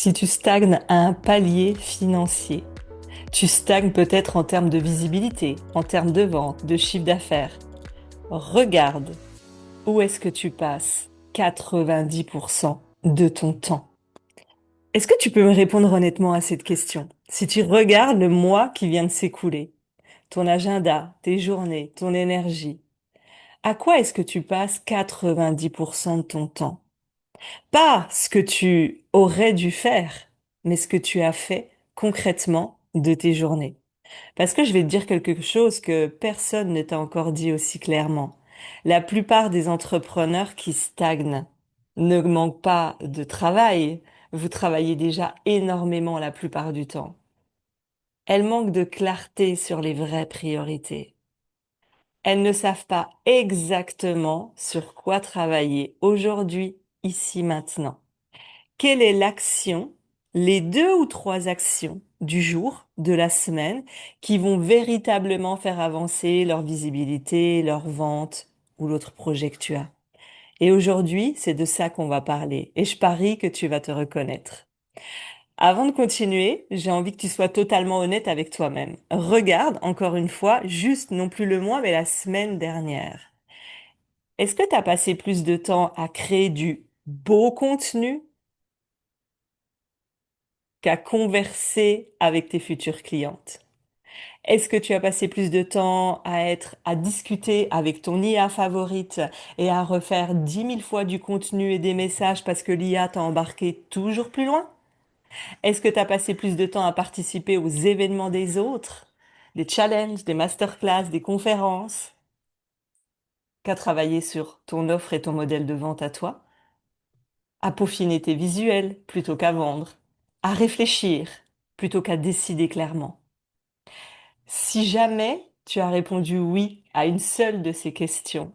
Si tu stagnes à un palier financier, tu stagnes peut-être en termes de visibilité, en termes de vente, de chiffre d'affaires. Regarde où est-ce que tu passes 90% de ton temps. Est-ce que tu peux me répondre honnêtement à cette question? Si tu regardes le mois qui vient de s'écouler, ton agenda, tes journées, ton énergie, à quoi est-ce que tu passes 90% de ton temps? Pas ce que tu aurais dû faire, mais ce que tu as fait concrètement de tes journées. Parce que je vais te dire quelque chose que personne ne t'a encore dit aussi clairement. La plupart des entrepreneurs qui stagnent ne manquent pas de travail. Vous travaillez déjà énormément la plupart du temps. Elles manquent de clarté sur les vraies priorités. Elles ne savent pas exactement sur quoi travailler aujourd'hui, ici, maintenant. Quelle est l'action, les deux ou trois actions du jour, de la semaine, qui vont véritablement faire avancer leur visibilité, leur vente ou l'autre projet que tu as? Et aujourd'hui, c'est de ça qu'on va parler. Et je parie que tu vas te reconnaître. Avant de continuer, j'ai envie que tu sois totalement honnête avec toi-même. Regarde, encore une fois, juste non plus le mois, mais la semaine dernière. Est-ce que tu as passé plus de temps à créer du beau contenu qu'à converser avec tes futures clientes? Est-ce que tu as passé plus de temps à discuter avec ton IA favorite et à refaire 10 000 fois du contenu et des messages parce que l'IA t'a embarqué toujours plus loin? Est-ce que tu as passé plus de temps à participer aux événements des autres, des challenges, des masterclass, des conférences, qu'à travailler sur ton offre et ton modèle de vente à toi, à peaufiner tes visuels plutôt qu'à vendre, à réfléchir plutôt qu'à décider clairement? Si jamais tu as répondu oui à une seule de ces questions,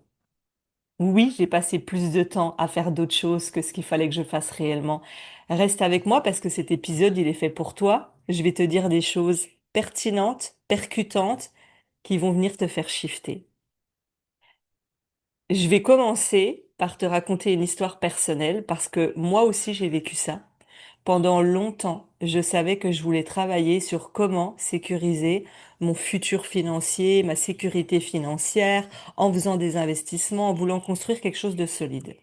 oui, j'ai passé plus de temps à faire d'autres choses que ce qu'il fallait que je fasse réellement. Reste avec moi parce que cet épisode, il est fait pour toi. Je vais te dire des choses pertinentes, percutantes, qui vont venir te faire shifter. Je vais commencer par te raconter une histoire personnelle parce que moi aussi j'ai vécu ça. Pendant longtemps, je savais que je voulais travailler sur comment sécuriser mon futur financier, ma sécurité financière, en faisant des investissements, en voulant construire quelque chose de solide.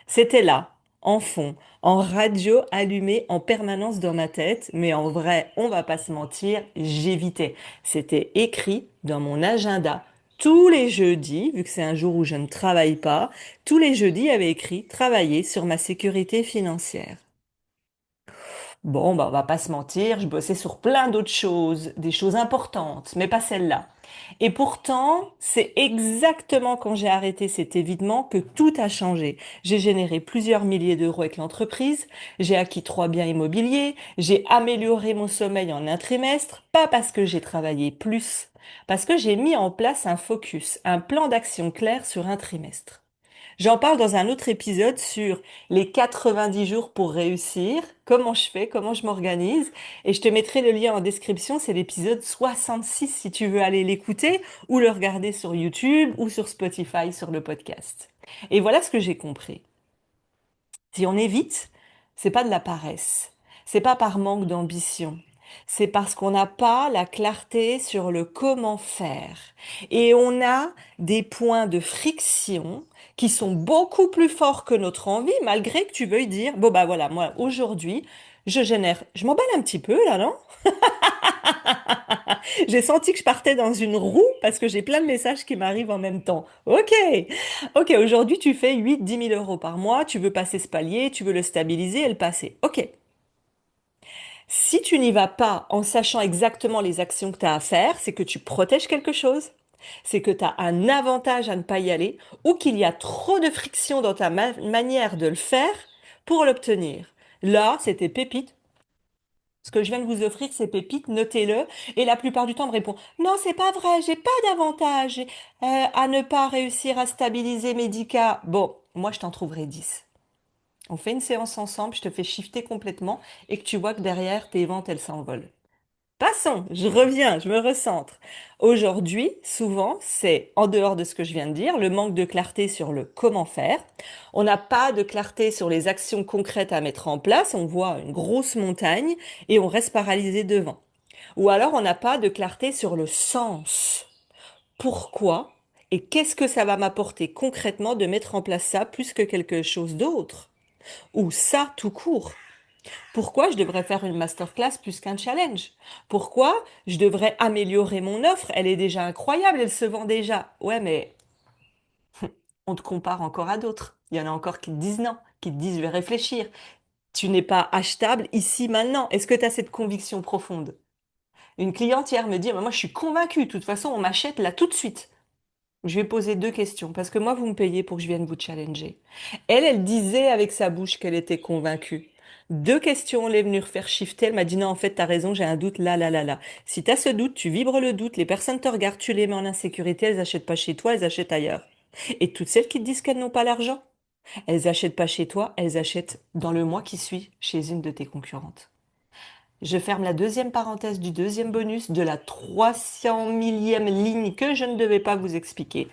C'était là, en fond, en radio allumée en permanence dans ma tête, mais en vrai, on va pas se mentir, j'évitais. C'était écrit dans mon agenda. Tous les jeudis, vu que c'est un jour où je ne travaille pas, tous les jeudis, il y avait écrit travailler sur ma sécurité financière. Bon, bah, on va pas se mentir, je bossais sur plein d'autres choses, des choses importantes, mais pas celle-là. Et pourtant, c'est exactement quand j'ai arrêté cet évitement que tout a changé. J'ai généré plusieurs milliers d'euros avec l'entreprise, j'ai acquis 3 biens immobiliers, j'ai amélioré mon sommeil en un trimestre, pas parce que j'ai travaillé plus, parce que j'ai mis en place un focus, un plan d'action clair sur un trimestre. J'en parle dans un autre épisode sur les 90 jours pour réussir, comment je fais, comment je m'organise. Et je te mettrai le lien en description, c'est l'épisode 66 si tu veux aller l'écouter ou le regarder sur YouTube ou sur Spotify sur le podcast. Et voilà ce que j'ai compris. Si on évite, c'est pas de la paresse. C'est pas par manque d'ambition. C'est parce qu'on n'a pas la clarté sur le comment faire. Et on a des points de friction qui sont beaucoup plus forts que notre envie, malgré que tu veuilles dire, bon bah voilà, moi aujourd'hui, je m'emballe un petit peu là, non? J'ai senti que je partais dans une roue parce que j'ai plein de messages qui m'arrivent en même temps. Ok, ok, aujourd'hui tu fais 8 10 000 euros par mois, tu veux passer ce palier, tu veux le stabiliser et le passer. Ok. Si tu n'y vas pas en sachant exactement les actions que tu as à faire, c'est que tu protèges quelque chose, c'est que tu as un avantage à ne pas y aller ou qu'il y a trop de friction dans ta manière de le faire pour l'obtenir. Là, c'était pépite. Ce que je viens de vous offrir, c'est pépite, notez-le. Et la plupart du temps, on me répond, non, c'est pas vrai, j'ai pas d'avantage à ne pas réussir à stabiliser mes 10K. Bon, moi, je t'en trouverai 10. On fait une séance ensemble, je te fais shifter complètement et que tu vois que derrière, tes ventes, elles s'envolent. Passons, je reviens, je me recentre. Aujourd'hui, souvent, c'est en dehors de ce que je viens de dire, le manque de clarté sur le comment faire. On n'a pas de clarté sur les actions concrètes à mettre en place. On voit une grosse montagne et on reste paralysé devant. Ou alors, on n'a pas de clarté sur le sens. Pourquoi et qu'est-ce que ça va m'apporter concrètement de mettre en place ça plus que quelque chose d'autre? Ou ça tout court? Pourquoi je devrais faire une masterclass plus qu'un challenge? Pourquoi je devrais améliorer mon offre? Elle est déjà incroyable, elle se vend déjà. Ouais, mais on te compare encore à d'autres. Il y en a encore qui te disent non, qui te disent je vais réfléchir. Tu n'es pas achetable ici maintenant. Est-ce que tu as cette conviction profonde? Une cliente hier me dit, moi je suis convaincue, de toute façon on m'achète là tout de suite. Je vais poser deux questions, parce que moi, vous me payez pour que je vienne vous challenger. Elle, elle disait avec sa bouche qu'elle était convaincue. Deux questions, elle est venue refaire shifter. Elle m'a dit non, en fait, t'as raison, j'ai un doute là, là, là, là. Si t'as ce doute, tu vibres le doute, les personnes te regardent, tu les mets en insécurité, elles achètent pas chez toi, elles achètent ailleurs. Et toutes celles qui te disent qu'elles n'ont pas l'argent, elles achètent pas chez toi, elles achètent dans le mois qui suit chez une de tes concurrentes. Je ferme la deuxième parenthèse du deuxième bonus de la 300 millième ligne que je ne devais pas vous expliquer.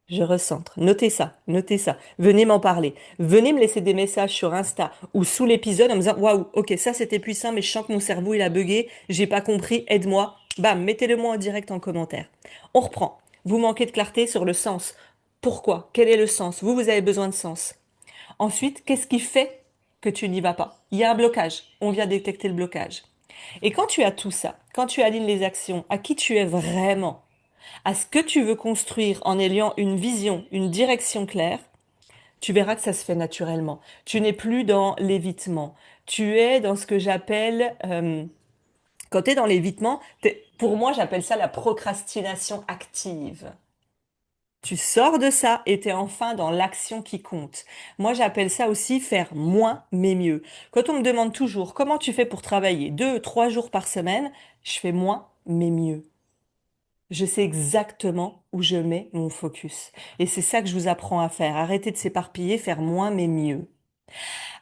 Je recentre. Notez ça, notez ça. Venez m'en parler. Venez me laisser des messages sur Insta ou sous l'épisode en me disant waouh, ok, ça c'était puissant, mais je sens que mon cerveau il a bugué, j'ai pas compris, aide-moi. Bam, mettez-le moi en direct en commentaire. On reprend. Vous manquez de clarté sur le sens. Pourquoi? Quel est le sens? Vous avez besoin de sens. Ensuite, qu'est-ce qui fait que tu n'y vas pas? Il y a un blocage. On vient détecter le blocage. Et quand tu as tout ça, quand tu alignes les actions, à qui tu es vraiment, à ce que tu veux construire en ayant une vision, une direction claire, tu verras que ça se fait naturellement. Tu n'es plus dans l'évitement. Tu es dans ce que j'appelle, quand tu es dans l'évitement, pour moi, j'appelle ça la procrastination active. Tu sors de ça et tu es enfin dans l'action qui compte. Moi, j'appelle ça aussi faire moins mais mieux. Quand on me demande toujours comment tu fais pour travailler 2, 3 jours par semaine, je fais moins mais mieux. Je sais exactement où je mets mon focus. Et c'est ça que je vous apprends à faire. Arrêtez de s'éparpiller, faire moins mais mieux.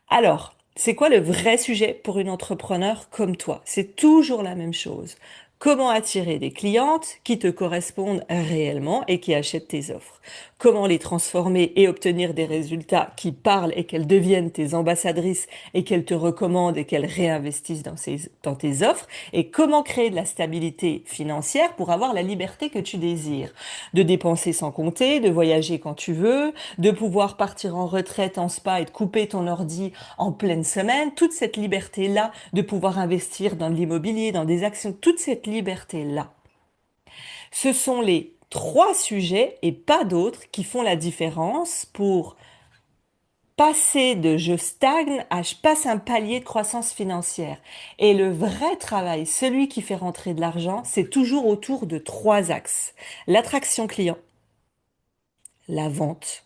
Alors, c'est quoi le vrai sujet pour une entrepreneur comme toi? C'est toujours la même chose. Comment attirer des clientes qui te correspondent réellement et qui achètent tes offres? Comment les transformer et obtenir des résultats qui parlent et qu'elles deviennent tes ambassadrices et qu'elles te recommandent et qu'elles réinvestissent dans tes offres? Et comment créer de la stabilité financière pour avoir la liberté que tu désires? De dépenser sans compter, de voyager quand tu veux, de pouvoir partir en retraite en spa et de couper ton ordi en pleine semaine, toute cette liberté-là de pouvoir investir dans de l'immobilier, dans des actions, toute cette liberté-là. Ce sont les trois sujets et pas d'autres qui font la différence pour passer de je stagne à je passe un palier de croissance financière. Et le vrai travail, celui qui fait rentrer de l'argent, c'est toujours autour de trois axes. L'attraction client, la vente,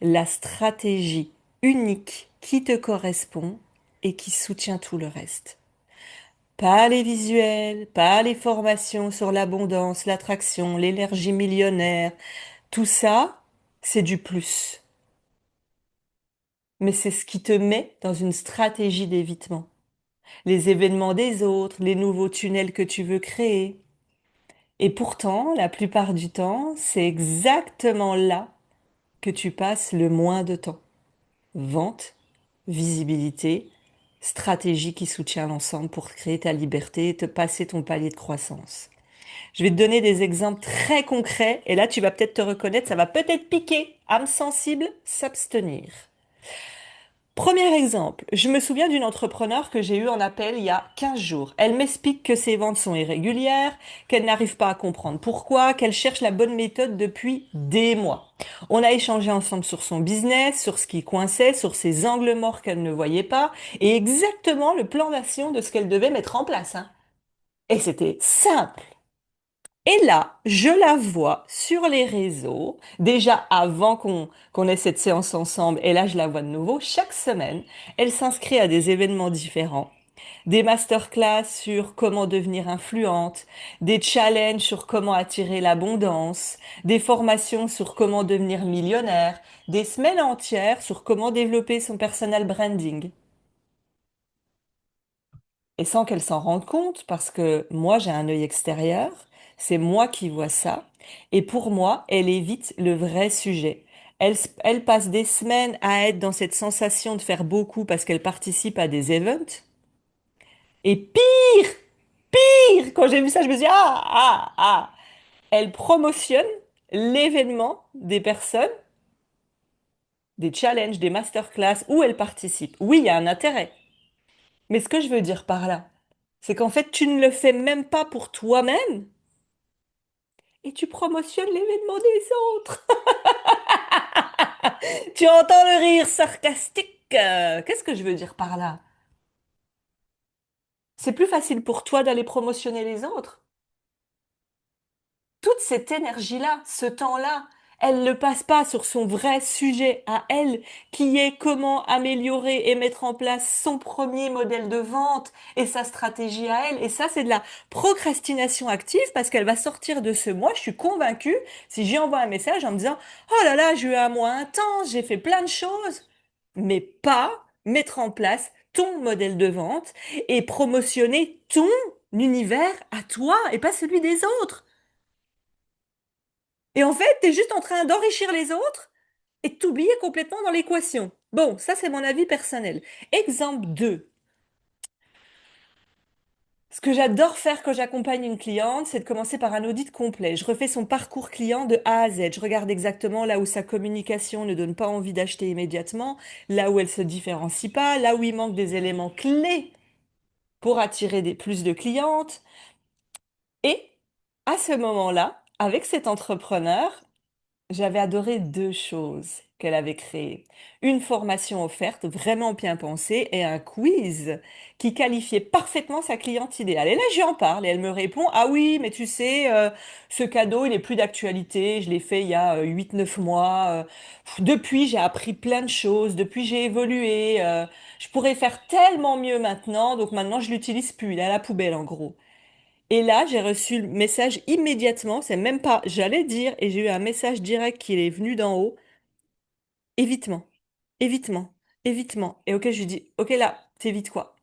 la stratégie unique qui te correspond et qui soutient tout le reste. Pas les visuels, pas les formations sur l'abondance, l'attraction, l'énergie millionnaire. Tout ça, c'est du plus. Mais c'est ce qui te met dans une stratégie d'évitement. Les événements des autres, les nouveaux tunnels que tu veux créer. Et pourtant, la plupart du temps, c'est exactement là que tu passes le moins de temps. Vente, visibilité, stratégie qui soutient l'ensemble pour créer ta liberté et te passer ton palier de croissance. Je vais te donner des exemples très concrets et là tu vas peut-être te reconnaître, ça va peut-être piquer, âme sensible, s'abstenir. Premier exemple, je me souviens d'une entrepreneur que j'ai eue en appel il y a 15 jours. Elle m'explique que ses ventes sont irrégulières, qu'elle n'arrive pas à comprendre pourquoi, qu'elle cherche la bonne méthode depuis des mois. On a échangé ensemble sur son business, sur ce qui coinçait, sur ses angles morts qu'elle ne voyait pas et exactement le plan d'action de ce qu'elle devait mettre en place, hein. Et c'était simple. Et là, je la vois sur les réseaux, déjà avant qu'on ait cette séance ensemble, et là, je la vois de nouveau chaque semaine. Elle s'inscrit à des événements différents, des masterclass sur comment devenir influente, des challenges sur comment attirer l'abondance, des formations sur comment devenir millionnaire, des semaines entières sur comment développer son personal branding. et sans qu'elle s'en rende compte, parce que moi, j'ai un œil extérieur, c'est moi qui vois ça, et pour moi, elle évite le vrai sujet. Elle passe des semaines à être dans cette sensation de faire beaucoup parce qu'elle participe à des events, et pire, quand j'ai vu ça, je me suis dit, elle promotionne l'événement des personnes, des challenges, des masterclass où elle participe. Oui, il y a un intérêt. Mais ce que je veux dire par là, c'est qu'en fait, tu ne le fais même pas pour toi-même et tu promotionnes l'événement des autres. Tu entends le rire sarcastique. Qu'est-ce que je veux dire par là? C'est plus facile pour toi d'aller promotionner les autres. Toute cette énergie-là, ce temps-là, elle ne passe pas sur son vrai sujet à elle, qui est comment améliorer et mettre en place son premier modèle de vente et sa stratégie à elle. Et ça, c'est de la procrastination active parce qu'elle va sortir de ce mois. Je suis convaincue, si j'y envoie un message en me disant, oh là là, j'ai eu un mois intense, j'ai fait plein de choses, mais pas mettre en place ton modèle de vente et promotionner ton univers à toi et pas celui des autres. Et en fait, t'es juste en train d'enrichir les autres et de t'oublier complètement dans l'équation. Bon, ça c'est mon avis personnel. Exemple 2. Ce que j'adore faire quand j'accompagne une cliente, c'est de commencer par un audit complet. Je refais son parcours client de A à Z. Je regarde exactement là où sa communication ne donne pas envie d'acheter immédiatement, là où elle se différencie pas, là où il manque des éléments clés pour attirer plus de clientes. Et à ce moment-là, avec cet entrepreneur, j'avais adoré deux choses qu'elle avait créées. Une formation offerte vraiment bien pensée et un quiz qui qualifiait parfaitement sa cliente idéale. Et là, j'y en parle et elle me répond, ah oui, mais tu sais, ce cadeau, il est plus d'actualité. Je l'ai fait il y a 8, 9 mois. Depuis, j'ai appris plein de choses. Depuis, j'ai évolué. Je pourrais faire tellement mieux maintenant. Donc maintenant, je l'utilise plus. Il est à la poubelle, en gros. Et là, j'ai reçu le message immédiatement, c'est même pas, j'allais dire, et j'ai eu un message direct qui est venu d'en haut, évitement, évitement, évitement. Et ok, je lui dis, ok là, t'évites quoi?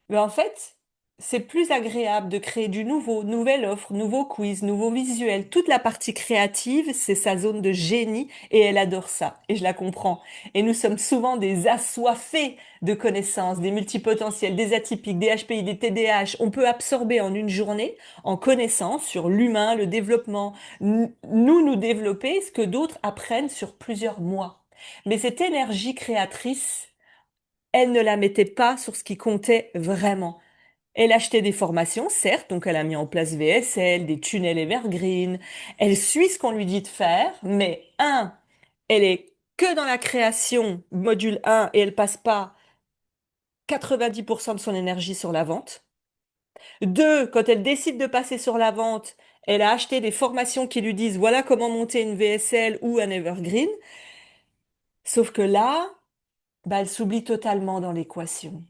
Mais en fait, c'est plus agréable de créer du nouveau, nouvelle offre, nouveau quiz, nouveau visuel. Toute la partie créative, c'est sa zone de génie et elle adore ça. Et je la comprends. Et nous sommes souvent des assoiffés de connaissances, des multipotentiels, des atypiques, des HPI, des TDAH. On peut absorber en une journée en connaissances sur l'humain, le développement, nous développer ce que d'autres apprennent sur plusieurs mois. Mais cette énergie créatrice, elle ne la mettait pas sur ce qui comptait vraiment. Elle achetait des formations, certes, donc elle a mis en place VSL, des tunnels evergreen. Elle suit ce qu'on lui dit de faire, mais elle est que dans la création, module 1, et elle passe pas 90% de son énergie sur la vente. 2, quand elle décide de passer sur la vente, elle a acheté des formations qui lui disent voilà comment monter une VSL ou un evergreen. Sauf que là, bah, elle s'oublie totalement dans l'équation.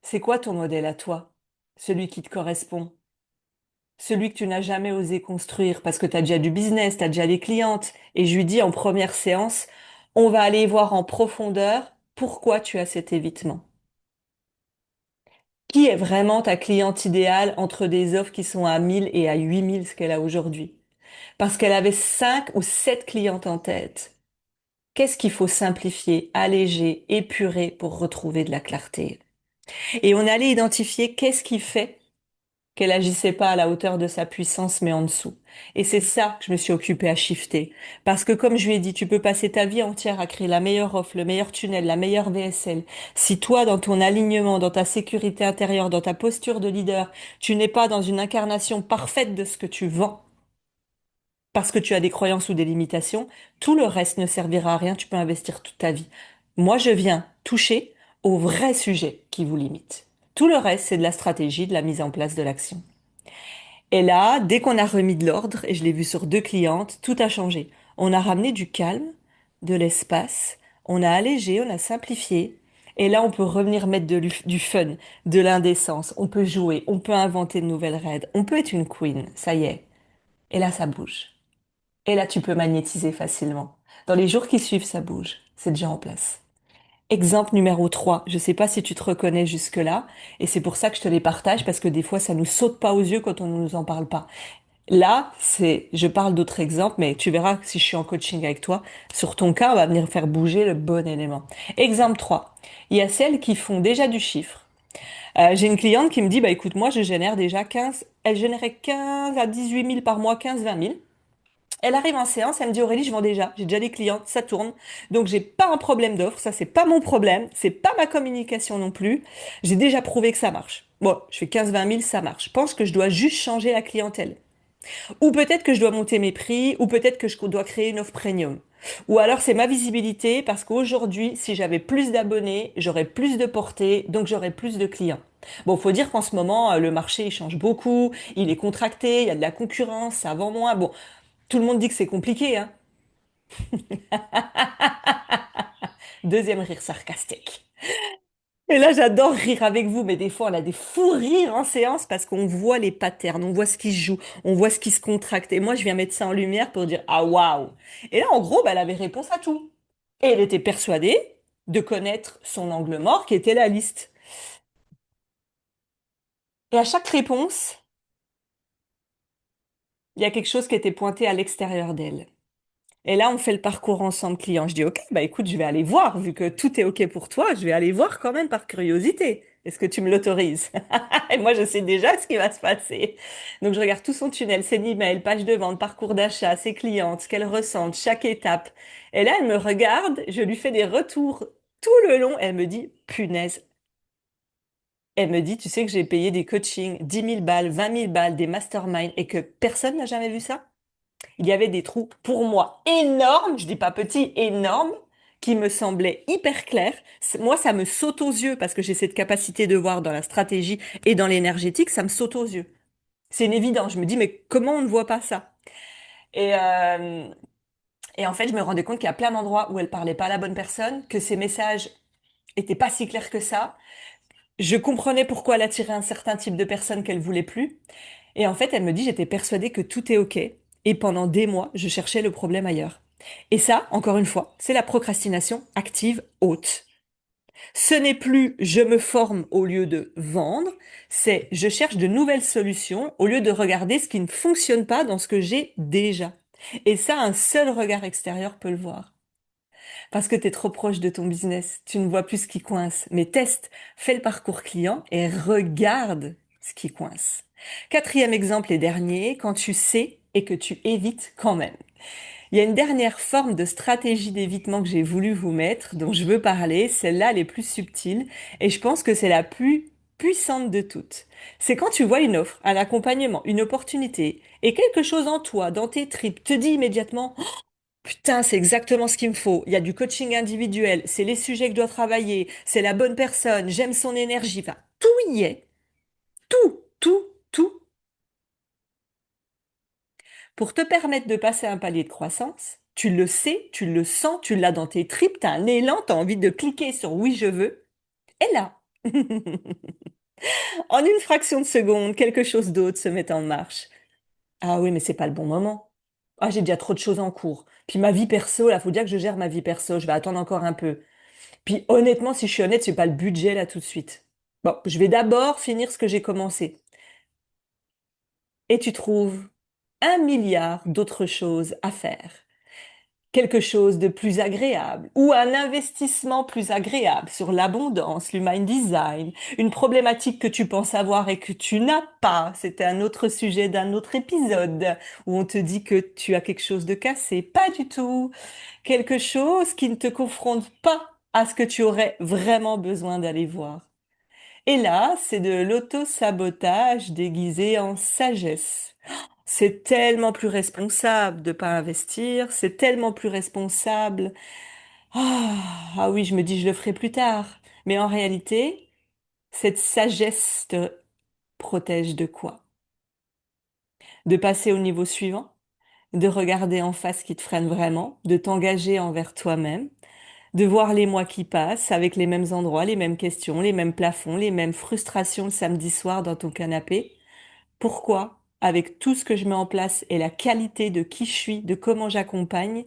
C'est quoi ton modèle à toi? Celui qui te correspond? Celui que tu n'as jamais osé construire parce que tu as déjà du business, tu as déjà des clientes. Et je lui dis en première séance, on va aller voir en profondeur pourquoi tu as cet évitement. Qui est vraiment ta cliente idéale entre des offres qui sont à 1000 et à 8000, ce qu'elle a aujourd'hui? Parce qu'elle avait 5 ou 7 clientes en tête. Qu'est-ce qu'il faut simplifier, alléger, épurer pour retrouver de la clarté? Et on allait identifier qu'est-ce qui fait qu'elle agissait pas à la hauteur de sa puissance, mais en dessous. Et c'est ça que je me suis occupée à shifter. Parce que comme je lui ai dit, tu peux passer ta vie entière à créer la meilleure offre, le meilleur tunnel, la meilleure VSL. Si toi, dans ton alignement, dans ta sécurité intérieure, dans ta posture de leader, tu n'es pas dans une incarnation parfaite de ce que tu vends, parce que tu as des croyances ou des limitations, tout le reste ne servira à rien, tu peux investir toute ta vie. Moi, je viens toucher au vrai sujet qui vous limite. Tout le reste, c'est de la stratégie, de la mise en place de l'action. Et là, dès qu'on a remis de l'ordre, et je l'ai vu sur deux clientes, tout a changé. On a ramené du calme, de l'espace, on a allégé, on a simplifié. Et là, on peut revenir mettre du fun, de l'indécence. On peut jouer, on peut inventer de nouvelles raids. On peut être une queen, ça y est. Et là, ça bouge. Et là, tu peux magnétiser facilement. Dans les jours qui suivent, ça bouge. C'est déjà en place. Exemple numéro 3. Je ne sais pas si tu te reconnais jusque-là, et c'est pour ça que je te les partage, parce que des fois, ça nous saute pas aux yeux quand on ne nous en parle pas. Là, je parle d'autres exemples, mais tu verras si je suis en coaching avec toi, sur ton cas, on va venir faire bouger le bon élément. Exemple 3. Il y a celles qui font déjà du chiffre. J'ai une cliente qui me dit, bah écoute, moi, je génère déjà 15, elle générait 15 à 18 000 par mois, 15-20 000. Elle arrive en séance, elle me dit Aurélie, je vends déjà, j'ai déjà des clientes, ça tourne. Donc j'ai pas un problème d'offre, ça c'est pas mon problème, c'est pas ma communication non plus. J'ai déjà prouvé que ça marche. Bon, je fais 15-20 000, ça marche. Je pense que je dois juste changer la clientèle. Ou peut-être que je dois monter mes prix, ou peut-être que je dois créer une offre premium. Ou alors c'est ma visibilité parce qu'aujourd'hui, si j'avais plus d'abonnés, j'aurais plus de portée, donc j'aurais plus de clients. Bon, faut dire qu'en ce moment, le marché il change beaucoup, il est contracté, il y a de la concurrence, ça vend moins. Bon, tout le monde dit que c'est compliqué, hein. Deuxième rire sarcastique. Et là, j'adore rire avec vous, mais des fois, on a des fous rires en séance parce qu'on voit les patterns, on voit ce qui se joue, on voit ce qui se contracte. Et moi, je viens mettre ça en lumière pour dire, ah waouh! Et là, en gros, bah, elle avait réponse à tout. Et elle était persuadée de connaître son angle mort qui était la liste. Et à chaque réponse, il y a quelque chose qui était pointé à l'extérieur d'elle. Et là, on fait le parcours ensemble client. Je dis, OK, bah écoute, je vais aller voir, vu que tout est OK pour toi, je vais aller voir quand même par curiosité. Est-ce que tu me l'autorises? Et moi, je sais déjà ce qui va se passer. Donc, je regarde tout son tunnel, ses emails, page de vente, parcours d'achat, ses clientes, ce qu'elle ressent, chaque étape. Et là, elle me regarde, je lui fais des retours tout le long. Elle me dit, punaise. Elle me dit, tu sais que j'ai payé des coachings, 10 000 balles, 20 000 balles, des masterminds, et que personne n'a jamais vu ça? Il y avait des trous pour moi énormes, je dis pas petits, énormes, qui me semblaient hyper clairs. Moi, ça me saute aux yeux parce que j'ai cette capacité de voir dans la stratégie et dans l'énergétique, ça me saute aux yeux. C'est une évidence. Je me dis, mais comment on ne voit pas ça? Et, euh, et en fait, je me rendais compte qu'il y a plein d'endroits où elle parlait pas à la bonne personne, que ses messages étaient pas si clairs que ça. Je comprenais pourquoi elle attirait un certain type de personne qu'elle voulait plus. Et en fait, elle me dit, j'étais persuadée que tout est OK. Et pendant des mois, je cherchais le problème ailleurs. Et ça, encore une fois, c'est la procrastination active haute. Ce n'est plus je me forme au lieu de vendre, c'est je cherche de nouvelles solutions au lieu de regarder ce qui ne fonctionne pas dans ce que j'ai déjà. Et ça, un seul regard extérieur peut le voir. Parce que tu es trop proche de ton business, tu ne vois plus ce qui coince. Mais teste, fais le parcours client et regarde ce qui coince. Quatrième exemple et dernier, quand tu sais et que tu évites quand même. Il y a une dernière forme de stratégie d'évitement que j'ai voulu vous mettre, dont je veux parler, celle-là, elle est plus subtile, et je pense que c'est la plus puissante de toutes. C'est quand tu vois une offre, un accompagnement, une opportunité, et quelque chose en toi, dans tes tripes, te dit immédiatement, putain, c'est exactement ce qu'il me faut. Il y a du coaching individuel, c'est les sujets que je dois travailler, c'est la bonne personne, j'aime son énergie, enfin, tout y est. Tout, tout, tout. Pour te permettre de passer un palier de croissance, tu le sais, tu le sens, tu l'as dans tes tripes, t'as un élan, t'as envie de cliquer sur oui, je veux. Et là, en une fraction de seconde, quelque chose d'autre se met en marche. Ah oui, mais c'est pas le bon moment. Ah, j'ai déjà trop de choses en cours. Puis ma vie perso, là, faut dire que je gère ma vie perso, je vais attendre encore un peu. Puis honnêtement, si je suis honnête, c'est pas le budget là tout de suite. Bon, je vais d'abord finir ce que j'ai commencé. Et tu trouves 1 milliard d'autres choses à faire. Quelque chose de plus agréable ou un investissement plus agréable sur l'abondance, l'human design, une problématique que tu penses avoir et que tu n'as pas. C'était un autre sujet d'un autre épisode où on te dit que tu as quelque chose de cassé. Pas du tout. Quelque chose qui ne te confronte pas à ce que tu aurais vraiment besoin d'aller voir. Et là, c'est de l'auto-sabotage déguisé en sagesse. C'est tellement plus responsable de pas investir, c'est tellement plus responsable. Ah, ah oui, je me dis je le ferai plus tard. Mais en réalité, cette sagesse te protège de quoi? De passer au niveau suivant, de regarder en face ce qui te freine vraiment, de t'engager envers toi-même, de voir les mois qui passent avec les mêmes endroits, les mêmes questions, les mêmes plafonds, les mêmes frustrations le samedi soir dans ton canapé. Pourquoi, avec tout ce que je mets en place et la qualité de qui je suis, de comment j'accompagne,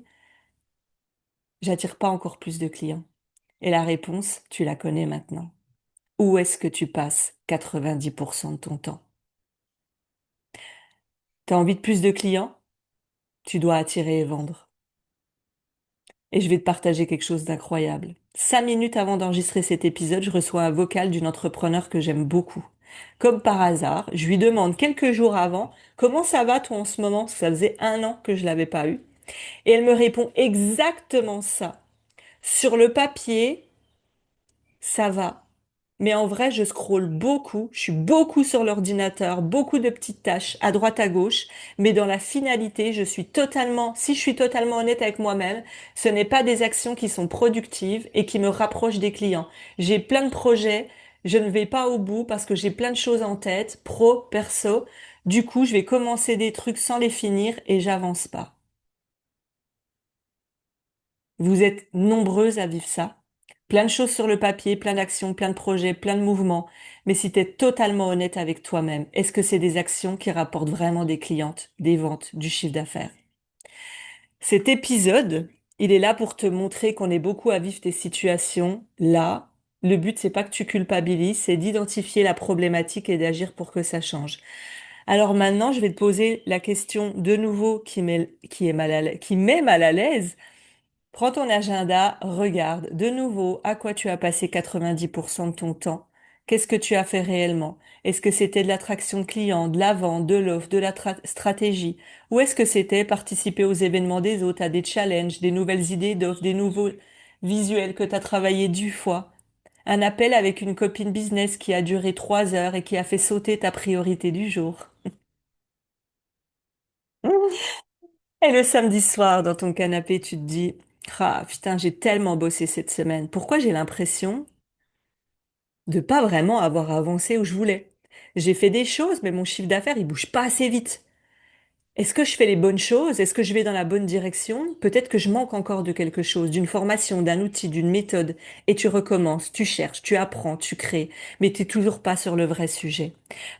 j'attire pas encore plus de clients? Et la réponse, tu la connais maintenant. Où est-ce que tu passes 90% de ton temps? T'as envie de plus de clients? Tu dois attirer et vendre. Et je vais te partager quelque chose d'incroyable. 5 minutes avant d'enregistrer cet épisode, je reçois un vocal d'une entrepreneur que j'aime beaucoup. Comme par hasard, je lui demande quelques jours avant, comment ça va toi en ce moment? Ça faisait 1 an que je l'avais pas eu. Et elle me répond exactement ça. Sur le papier, ça va. Mais en vrai, je scrolle beaucoup, je suis beaucoup sur l'ordinateur, beaucoup de petites tâches à droite à gauche, mais dans la finalité, si je suis totalement honnête avec moi-même, ce n'est pas des actions qui sont productives et qui me rapprochent des clients. J'ai plein de projets, je ne vais pas au bout parce que j'ai plein de choses en tête, pro, perso. Du coup, je vais commencer des trucs sans les finir et j'avance pas. Vous êtes nombreuses à vivre ça. Plein de choses sur le papier, plein d'actions, plein de projets, plein de mouvements. Mais si tu es totalement honnête avec toi-même, est-ce que c'est des actions qui rapportent vraiment des clientes, des ventes, du chiffre d'affaires? Cet épisode, il est là pour te montrer qu'on est beaucoup à vivre tes situations là. Le but, c'est pas que tu culpabilises, c'est d'identifier la problématique et d'agir pour que ça change. Alors maintenant, je vais te poser la question de nouveau qui met mal à l'aise. Prends ton agenda, regarde de nouveau à quoi tu as passé 90% de ton temps. Qu'est-ce que tu as fait réellement? Est-ce que c'était de l'attraction de clients, de la vente, de l'offre, de la stratégie? Ou est-ce que c'était participer aux événements des autres, à des challenges, des nouvelles idées d'offres, des nouveaux visuels que tu as travaillé 10 fois? Un appel avec une copine business qui a duré 3 heures et qui a fait sauter ta priorité du jour. Et le samedi soir, dans ton canapé, tu te dis, ah, putain, j'ai tellement bossé cette semaine. Pourquoi j'ai l'impression de pas vraiment avoir avancé où je voulais? J'ai fait des choses, mais mon chiffre d'affaires, il bouge pas assez vite. Est-ce que je fais les bonnes choses? Est-ce que je vais dans la bonne direction? Peut-être que je manque encore de quelque chose, d'une formation, d'un outil, d'une méthode. Et tu recommences, tu cherches, tu apprends, tu crées, mais t'es toujours pas sur le vrai sujet.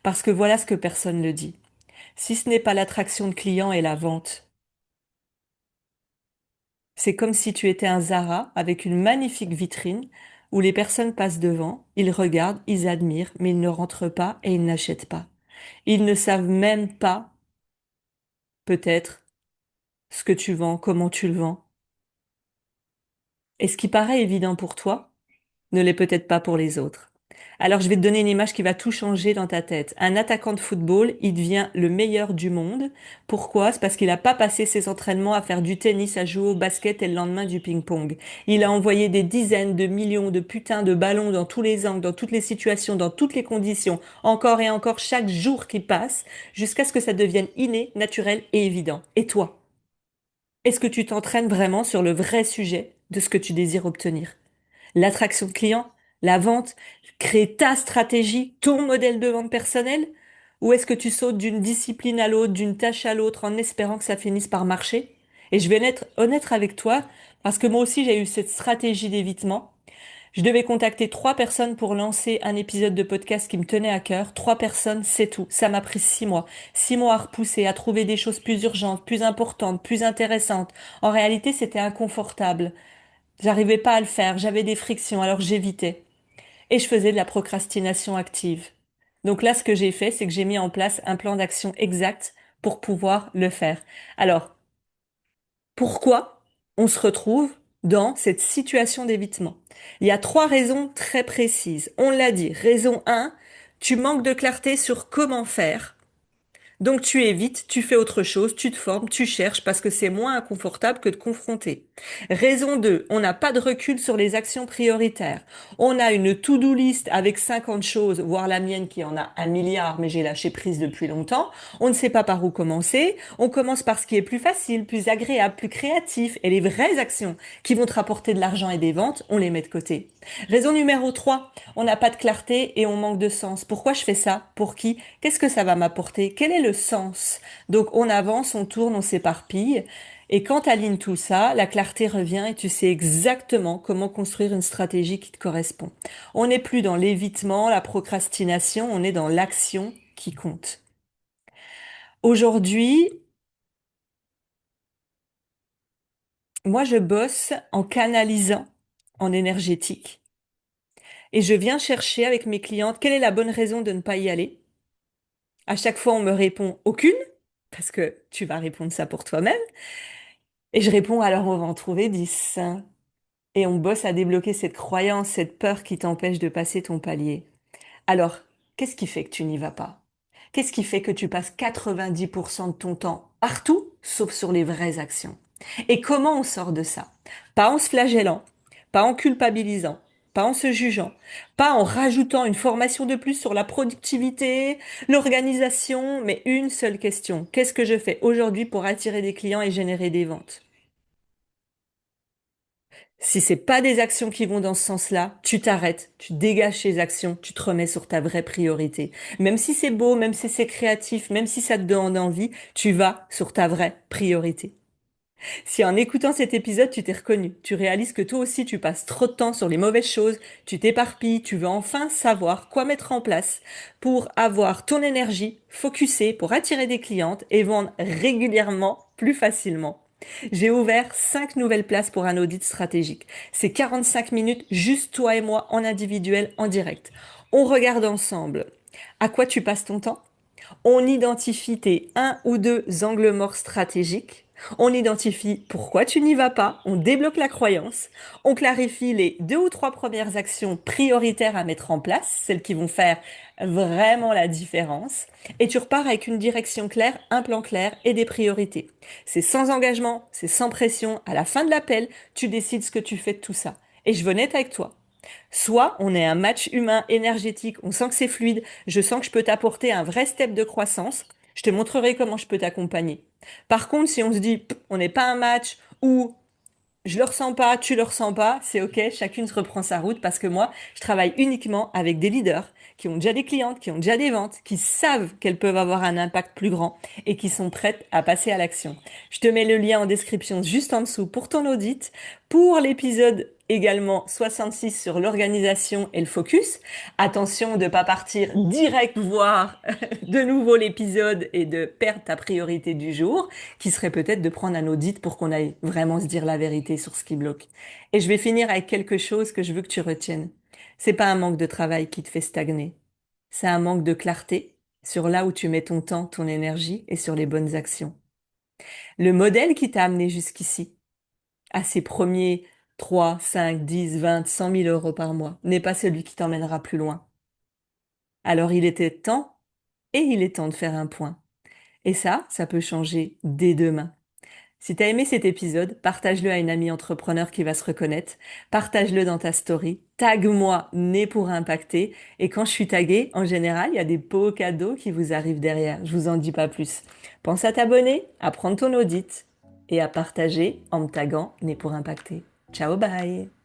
Parce que voilà ce que personne ne dit. Si ce n'est pas l'attraction de clients et la vente, c'est comme si tu étais un Zara avec une magnifique vitrine où les personnes passent devant, ils regardent, ils admirent, mais ils ne rentrent pas et ils n'achètent pas. Ils ne savent même pas, peut-être, ce que tu vends, comment tu le vends. Et ce qui paraît évident pour toi ne l'est peut-être pas pour les autres. Alors je vais te donner une image qui va tout changer dans ta tête. Un attaquant de football, il devient le meilleur du monde. Pourquoi? C'est parce qu'il n'a pas passé ses entraînements à faire du tennis, à jouer au basket et le lendemain du ping-pong. Il a envoyé des dizaines de millions de putains de ballons dans tous les angles, dans toutes les situations, dans toutes les conditions, encore et encore chaque jour qui passe, jusqu'à ce que ça devienne inné, naturel et évident. Et toi? Est-ce que tu t'entraînes vraiment sur le vrai sujet de ce que tu désires obtenir? L'attraction de clients, la vente, créer ta stratégie, ton modèle de vente personnel? Ou est-ce que tu sautes d'une discipline à l'autre, d'une tâche à l'autre en espérant que ça finisse par marcher? Et je vais être honnête avec toi, parce que moi aussi j'ai eu cette stratégie d'évitement. Je devais contacter 3 personnes pour lancer un épisode de podcast qui me tenait à cœur. 3 personnes, c'est tout. Ça m'a pris 6 mois. 6 mois à repousser, à trouver des choses plus urgentes, plus importantes, plus intéressantes. En réalité, c'était inconfortable. J'arrivais pas à le faire, j'avais des frictions, alors j'évitais. Et je faisais de la procrastination active. Donc là, ce que j'ai fait, c'est que j'ai mis en place un plan d'action exact pour pouvoir le faire. Alors, pourquoi on se retrouve dans cette situation d'évitement? Il y a 3 raisons très précises. On l'a dit. Raison 1, tu manques de clarté sur comment faire. Donc tu évites, tu fais autre chose, tu te formes, tu cherches parce que c'est moins inconfortable que de confronter. Raison 2, on n'a pas de recul sur les actions prioritaires. On a une to-do list avec 50 choses, voire la mienne qui en a 1 milliard, mais j'ai lâché prise depuis longtemps. On ne sait pas par où commencer. On commence par ce qui est plus facile, plus agréable, plus créatif. Et les vraies actions qui vont te rapporter de l'argent et des ventes, on les met de côté. Raison numéro 3, on n'a pas de clarté et on manque de sens. Pourquoi je fais ça? Pour qui? Qu'est-ce que ça va m'apporter? Quel est le sens? Donc on avance, on tourne, on s'éparpille. Et quand tu alignes tout ça, la clarté revient et tu sais exactement comment construire une stratégie qui te correspond. On n'est plus dans l'évitement, la procrastination, on est dans l'action qui compte. Aujourd'hui, moi je bosse en canalisant en énergétique. Et je viens chercher avec mes clientes quelle est la bonne raison de ne pas y aller. À chaque fois, on me répond aucune, parce que tu vas répondre ça pour toi-même. Et je réponds alors on va en trouver 10. Et on bosse à débloquer cette croyance, cette peur qui t'empêche de passer ton palier. Alors, qu'est-ce qui fait que tu n'y vas pas? Qu'est-ce qui fait que tu passes 90% de ton temps partout, sauf sur les vraies actions? Et comment on sort de ça? Pas en se flagellant, pas en culpabilisant, pas en se jugeant, pas en rajoutant une formation de plus sur la productivité, l'organisation, mais une seule question. Qu'est-ce que je fais aujourd'hui pour attirer des clients et générer des ventes? Si c'est pas des actions qui vont dans ce sens-là, tu t'arrêtes, tu dégages ces actions, tu te remets sur ta vraie priorité. Même si c'est beau, même si c'est créatif, même si ça te donne envie, tu vas sur ta vraie priorité. Si en écoutant cet épisode, tu t'es reconnu, tu réalises que toi aussi tu passes trop de temps sur les mauvaises choses, tu t'éparpilles, tu veux enfin savoir quoi mettre en place pour avoir ton énergie focusée pour attirer des clientes et vendre régulièrement plus facilement. J'ai ouvert 5 nouvelles places pour un audit stratégique. C'est 45 minutes, juste toi et moi en individuel, en direct. On regarde ensemble à quoi tu passes ton temps, on identifie tes un ou deux angles morts stratégiques. On identifie pourquoi tu n'y vas pas. On débloque la croyance. On clarifie les 2 ou 3 premières actions prioritaires à mettre en place, celles qui vont faire vraiment la différence. Et tu repars avec une direction claire, un plan clair et des priorités. C'est sans engagement, c'est sans pression. À la fin de l'appel, tu décides ce que tu fais de tout ça. Et je veux net avec toi. Soit on est un match humain énergétique, on sent que c'est fluide, je sens que je peux t'apporter un vrai step de croissance, je te montrerai comment je peux t'accompagner. Par contre, si on se dit on n'est pas un match ou je le ressens pas, tu le ressens pas, c'est ok, chacune se reprend sa route parce que moi, je travaille uniquement avec des leaders qui ont déjà des clientes, qui ont déjà des ventes, qui savent qu'elles peuvent avoir un impact plus grand et qui sont prêtes à passer à l'action. Je te mets le lien en description juste en dessous pour ton audit, pour l'épisode également 66 sur l'organisation et le focus. Attention de ne pas partir direct voir de nouveau l'épisode et de perdre ta priorité du jour, qui serait peut-être de prendre un audit pour qu'on aille vraiment se dire la vérité sur ce qui bloque. Et je vais finir avec quelque chose que je veux que tu retiennes. C'est pas un manque de travail qui te fait stagner. C'est un manque de clarté sur là où tu mets ton temps, ton énergie et sur les bonnes actions. Le modèle qui t'a amené jusqu'ici, à ces premiers 3, 5, 10, 20, 100 000 euros par mois, n'est pas celui qui t'emmènera plus loin. Alors il était temps et il est temps de faire un point. Et ça peut changer dès demain. Si t'as aimé cet épisode, partage-le à une amie entrepreneur qui va se reconnaître, partage-le dans ta story, tag-moi Né pour impacter, et quand je suis taguée, en général, il y a des beaux cadeaux qui vous arrivent derrière. Je vous en dis pas plus. Pense à t'abonner, à prendre ton audit et à partager en me taguant Né pour impacter. Ciao, bye!